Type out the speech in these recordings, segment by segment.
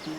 हाँ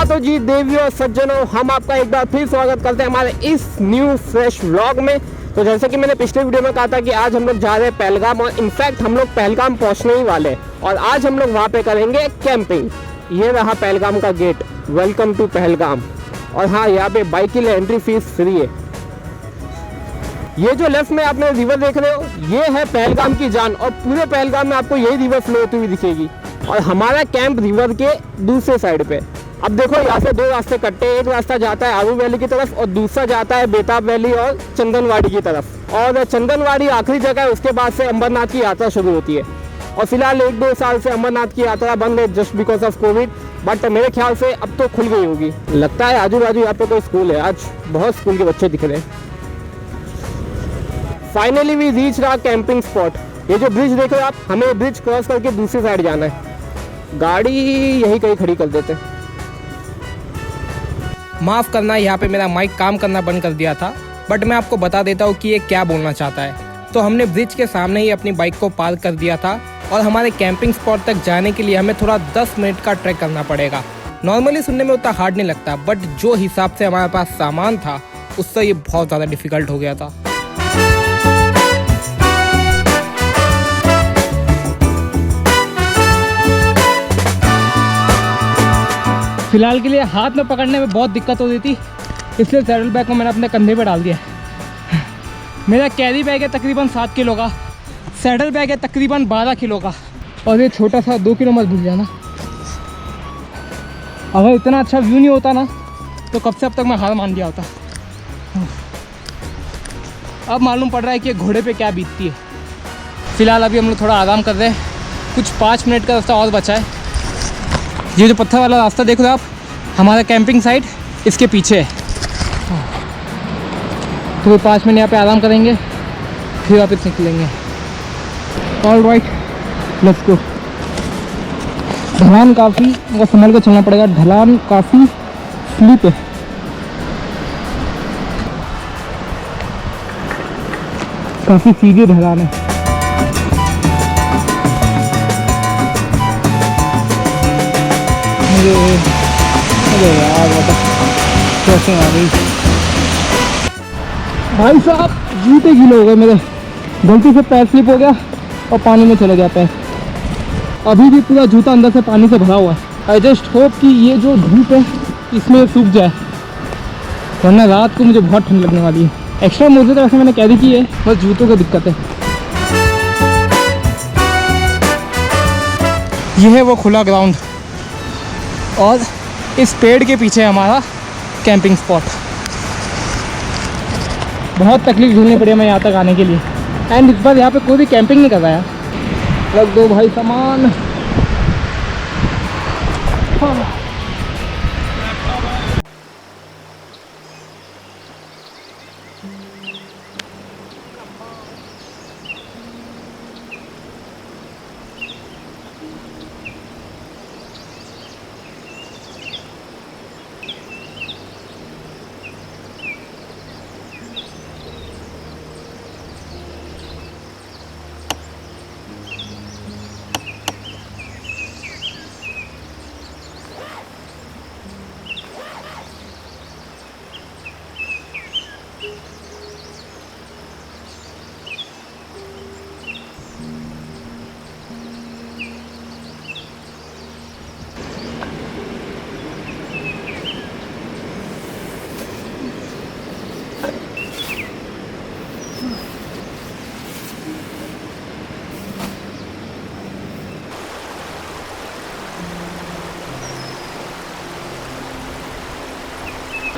तो जी देवियों और सज्जनों, हम आपका एक बार फिर स्वागत करते हैं हमारे इस न्यू फ्रेश व्लॉग में। तो जैसे कि मैंने पिछले वीडियो में कहा था कि आज हम लोग जा रहे हैं पहलगाम, और इनफैक्ट हम लोग पहलगाम पहुंचने ही वाले हैं और आज हम लोग वहाँ पे करेंगे कैंपिंग। ये रहा पहलगाम का गेट, वेलकम टू पहलगाम। और हाँ, यहाँ पे बाइक के लिए एंट्री फीस फ्री है। ये जो लेफ्ट में आपने रिवर देख रहे हो, ये है पहलगाम की जान, और पूरे पहलगाम में आपको यही रिवर फ्लो होती हुई दिखेगी। और हमारा कैंप रिवर के दूसरे साइड पे। अब देखो, यहाँ से दो रास्ते कट्टे, एक रास्ता जाता है आबू वैली की तरफ और दूसरा जाता है बेताब वैली और चंदनवाड़ी की तरफ। और चंदनवाड़ी आखिरी जगह है, उसके बाद से अमरनाथ की यात्रा शुरू होती है। और फिलहाल 1-2 साल से अमरनाथ की यात्रा बंद है just because of Covid, but मेरे ख्याल से अब तो खुल गई होगी। लगता है आजू बाजू यहाँ पे कोई स्कूल है, आज बहुत स्कूल के बच्चे दिख रहे हैं। फाइनली वी रीच रहा कैंपिंग स्पॉट। ये जो ब्रिज देख रहे हो आप, हमें ब्रिज क्रॉस करके दूसरी साइड जाना है। गाड़ी यही कहीं खड़ी कर देते हैं। माफ़ करना, यहाँ पे मेरा माइक काम करना बंद कर दिया था, बट मैं आपको बता देता हूँ कि ये क्या बोलना चाहता है। तो हमने ब्रिज के सामने ही अपनी बाइक को पार्क कर दिया था और हमारे कैंपिंग स्पॉट तक जाने के लिए हमें थोड़ा 10 मिनट का ट्रैक करना पड़ेगा। नॉर्मली सुनने में उतना हार्ड नहीं लगता, बट जो हिसाब से हमारे पास सामान था उससे ये बहुत ज़्यादा डिफिकल्ट हो गया था। फिलहाल के लिए हाथ में पकड़ने में बहुत दिक्कत हो रही थी, इसलिए सैडल बैग को मैंने अपने कंधे पे डाल दिया। मेरा कैरी बैग है तकरीबन 7 किलो का, सैडल बैग है तकरीबन 12 किलो का, और ये छोटा सा 2 किलो मत भूल जाना। अगर इतना अच्छा व्यू नहीं होता ना तो कब से अब तक मैं हार मान गया होता। अब मालूम पड़ रहा है कि घोड़े पे क्या बीतती है। फिलहाल अभी हम लोग थोड़ा आराम कर रहे हैं, कुछ 5 मिनट का रास्ता और बचा है। ये जो पत्थर वाला रास्ता देख रहे हो आप, हमारा कैंपिंग साइट इसके पीछे है। तो 5 मिनट यहाँ पे आराम करेंगे, फिर वापस निकलेंगे। All right, let's go. ढलान काफ़ी मतलब संभल कर चलना पड़ेगा, ढलान काफ़ी स्लिप है। काफ़ी सीधी ढलान है। अरे यार कैसे आ गई भाई साहब, जूते गीले हो गए मेरे, गलती से पैर स्लिप हो गया और पानी में चले गया पैर। अभी भी पूरा जूता अंदर से पानी से भरा हुआ है। आई जस्ट होप कि ये जो धूप है इसमें सूख जाए, वरना रात को मुझे बहुत ठंड लगने वाली है। एक्स्ट्रा मोजे तो वैसे मैंने कैरी की है, बस जूतों की दिक्कत है। यह है वो खुला ग्राउंड और इस पेड़ के पीछे है हमारा कैंपिंग स्पॉट। बहुत तकलीफ झेलनी पड़ी हमें यहाँ तक आने के लिए, एंड इस बार यहाँ पे कोई भी कैंपिंग नहीं कर रहा है। रख दो भाई सामान। हाँ।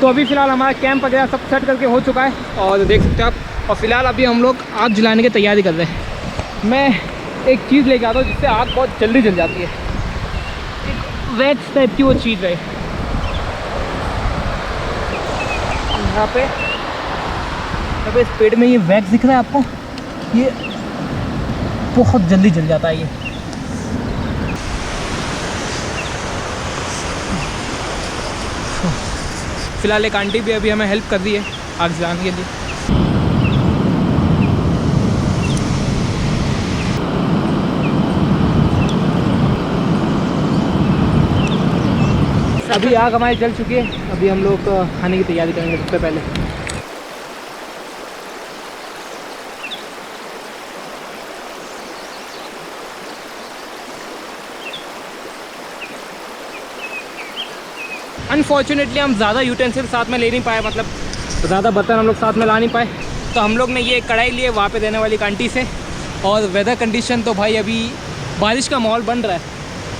तो अभी फ़िलहाल हमारा कैंप वगैरह सब सेट करके हो चुका है और देख सकते हो आप। और फिलहाल अभी हम लोग आग जलाने की तैयारी कर रहे हैं। मैं एक चीज़ लेके आता हूँ जिससे आग बहुत जल्दी जल जाती है, एक वैक्स टाइप की वो चीज़ है। यहाँ पे इस पेड़ में ये वैक्स दिख रहा है आपको, ये बहुत जल्दी जल जाता है ये। फिलहाल एक आंटी भी अभी हमें हेल्प कर रही है आग जलाने के लिए। अभी आग हमारी जल चुकी है। अभी हम लोग खाने की तैयारी करेंगे सबसे पहले। अनफॉर्चुनेटली हम ज़्यादा यूटेंसिल साथ में ले नहीं पाए, मतलब ज़्यादा बर्तन हम लोग साथ में ला नहीं पाए। तो हम लोग ने ये कढ़ाई लिए वहाँ पे देने वाली आंटी से। और वेदर कंडीशन तो भाई अभी बारिश का माहौल बन रहा है,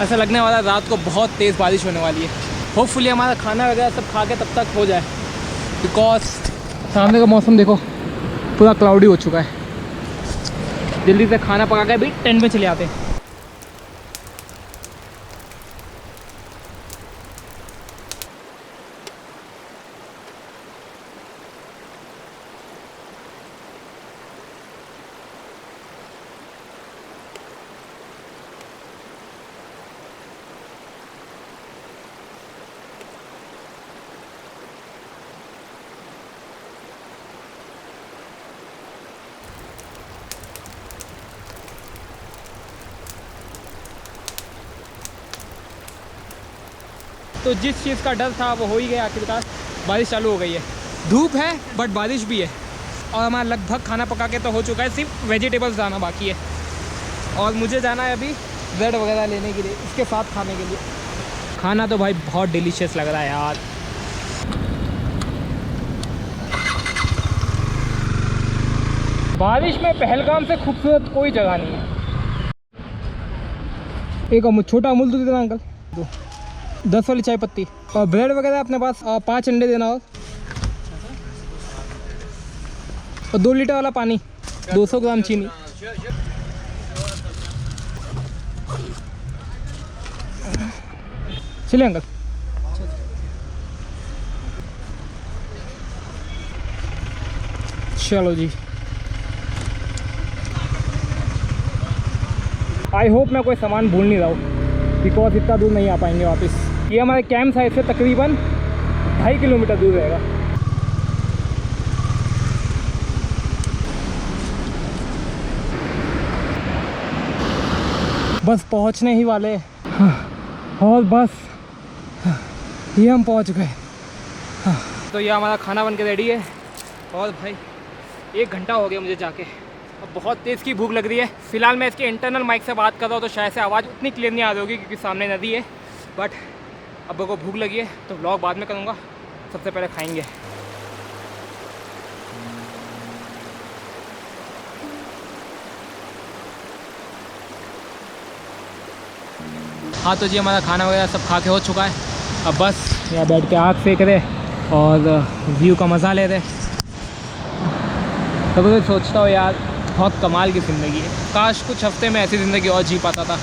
ऐसा लगने वाला है रात को बहुत तेज़ बारिश होने वाली है। होपफुली हमारा खाना वगैरह सब खा के तब तक हो जाए, बिकॉज सामने का मौसम देखो पूरा क्लाउडी हो चुका है। जल्दी से खाना पका के भी टेंट में चले आते हैं। तो जिस चीज़ का डर था वो हो ही गया आखिरकार। बारिश चालू हो गई है, धूप है बट बारिश भी है। और हमारा लगभग खाना पका के तो हो चुका है, सिर्फ वेजिटेबल्स लाना बाकी है। और मुझे जाना है अभी ब्रेड वगैरह लेने के लिए, इसके साथ खाने के लिए। खाना तो भाई बहुत डिलीशियस लग रहा है यार। बारिश में पहलगाम से खूबसूरत कोई जगह नहीं है। एक छोटा अमूल दूध देना अंकल, दो 10 वाली चाय पत्ती। और ब्रेड वगैरह अपने पास 5 अंडे देना। और 2 लीटर वाला पानी, 200 ग्राम चीनी। चलिए अंकल। चलो जी, आई होप मैं कोई सामान भूल नहीं रहा हूँ, बिकॉज इतना दूर नहीं आ पाएंगे वापस। ये हमारे कैंप साइट से तकरीबन 2.5 किलोमीटर दूर रहेगा। बस पहुँचने ही वाले। और बस ये हम पहुँच गए। तो ये हमारा खाना बन के रेडी है। और भाई 1 घंटा हो गया मुझे जाके, अब बहुत तेज़ की भूख लग रही है। फिलहाल मैं इसके इंटरनल माइक से बात कर रहा हूँ तो शायद से आवाज़ उतनी क्लियर नहीं आ रही होगी क्योंकि सामने नदी है। बट अब को भूख लगी है तो व्लॉग बाद में करूँगा, सबसे पहले खाएंगे। हाँ तो जी हमारा खाना वगैरह सब खा के हो चुका है। अब बस यहाँ बैठ के आग सेक रहे और व्यू का मज़ा ले रहे। कभी कभी सोचता हूँ यार बहुत कमाल की ज़िंदगी है, काश कुछ हफ्ते में ऐसी ज़िंदगी और जी पाता था।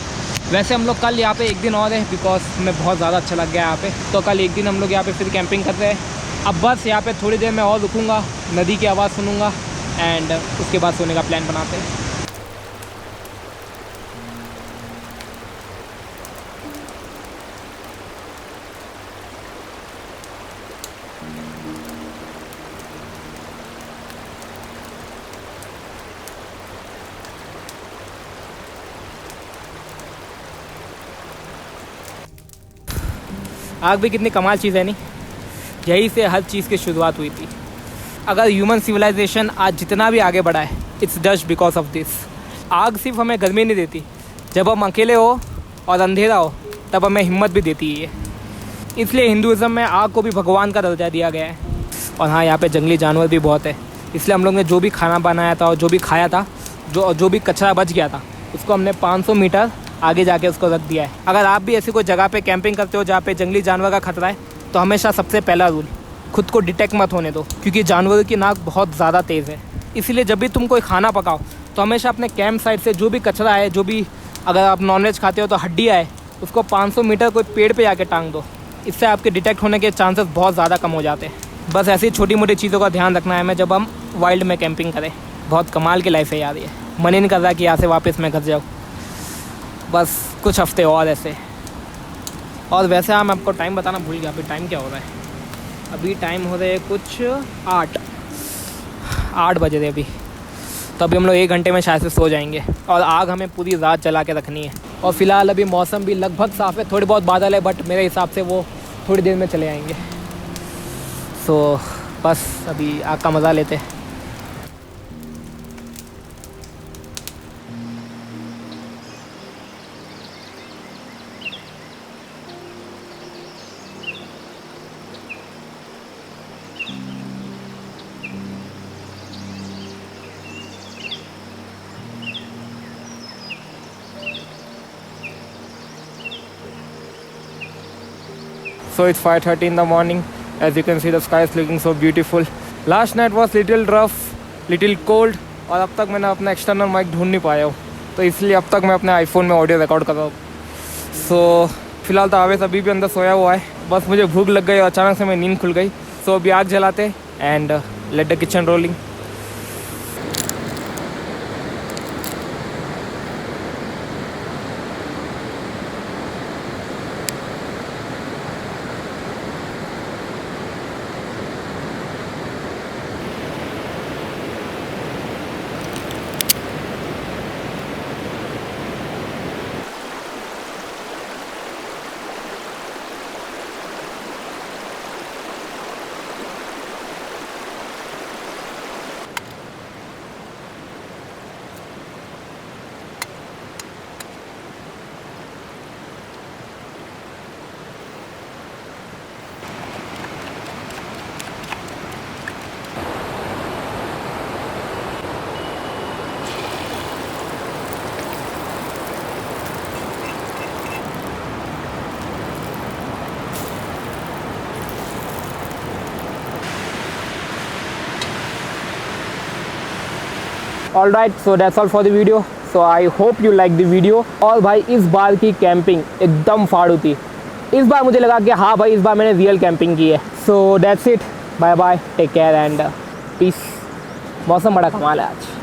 वैसे हम लोग कल यहाँ पे 1 दिन और है बिकॉज हमें बहुत ज़्यादा अच्छा लग गया यहाँ पे। तो कल 1 दिन हम लोग यहाँ पे फिर कैंपिंग कर रहे हैं। अब बस यहाँ पे थोड़ी देर में और रुकूँगा, नदी की आवाज़ सुनूँगा एंड उसके बाद सोने का प्लान बनाते हैं। आग भी कितनी कमाल चीज़ है नहीं, यही से हर चीज़ की शुरुआत हुई थी। अगर ह्यूमन सिविलाइजेशन आज जितना भी आगे बढ़ा है, it's just because of this. आग सिर्फ हमें गर्मी नहीं देती, जब हम अकेले हो और अंधेरा हो तब हमें हिम्मत भी देती है। इसलिए हिंदुज़म में आग को भी भगवान का दर्जा दिया गया है। और हाँ, यहाँ पे जंगली जानवर भी बहुत है, इसलिए हम लोग ने जो भी खाना बनाया था और जो भी खाया था, जो भी कचरा बच गया था, उसको हमने 500 मीटर आगे जाके उसको रख दिया है। अगर आप भी ऐसी कोई जगह पे कैंपिंग करते हो जहाँ पे जंगली जानवर का खतरा है, तो हमेशा सबसे पहला रूल, खुद को डिटेक्ट मत होने दो, क्योंकि जानवरों की नाक बहुत ज़्यादा तेज़ है। इसलिए जब भी तुम कोई खाना पकाओ तो हमेशा अपने कैंप साइड से जो भी कचरा है, जो भी अगर आप नॉनवेज खाते हो तो हड्डियाँ है, उसको 500 मीटर कोई पेड़ पर जाके टांग दो। इससे आपके डिटेक्ट होने के चांसेस बहुत ज़्यादा कम हो जाते हैं। बस ऐसी छोटी मोटी चीज़ों का ध्यान रखना है हमें जब हम वाइल्ड में कैंपिंग करें। बहुत कमाल की लाइफ है यार ये। मन ही नहीं कर रहा कि यहाँ से वापस मैं घर जाऊँ, बस कुछ हफ्ते और ऐसे। और वैसे मैं आपको टाइम बताना भूल गया, अभी टाइम क्या हो रहा है। अभी टाइम हो रहे कुछ 8 बजे थे अभी। तो अभी हम लोग 1 घंटे में शायद से सो जाएंगे। और आग हमें पूरी रात जला के रखनी है। और फिलहाल अभी मौसम भी लगभग साफ़ है, थोड़े बहुत बादल है, बट मेरे हिसाब से वो थोड़ी देर में चले आएंगे। सो बस अभी आग का मज़ा लेते हैं। So it's 5:30 in the morning. As you can see, the sky is looking so beautiful. Last night was little rough, little cold. और अब तक मैंने अपना एक्सटर्नल माइक ढूंढ नहीं पाया हूँ, तो इसलिए अब तक मैं अपने आईफोन में ऑडियो रिकॉर्ड कर रहा हूँ। सो फिलहाल तो आवेश अभी भी अंदर सोया हुआ है। बस मुझे भूख लग गई और अचानक से मेरी नींद खुल गई। सो अभी आग जलाते and let the kitchen rolling. All right, so that's all for the video. So I hope you like the video. और भाई इस बार की कैंपिंग एकदम फाड़ू थी। इस बार मुझे लगा कि हाँ भाई इस बार मैंने रियल कैंपिंग की है। So that's it, bye bye, take care and peace. मौसम बड़ा कमाल है आज।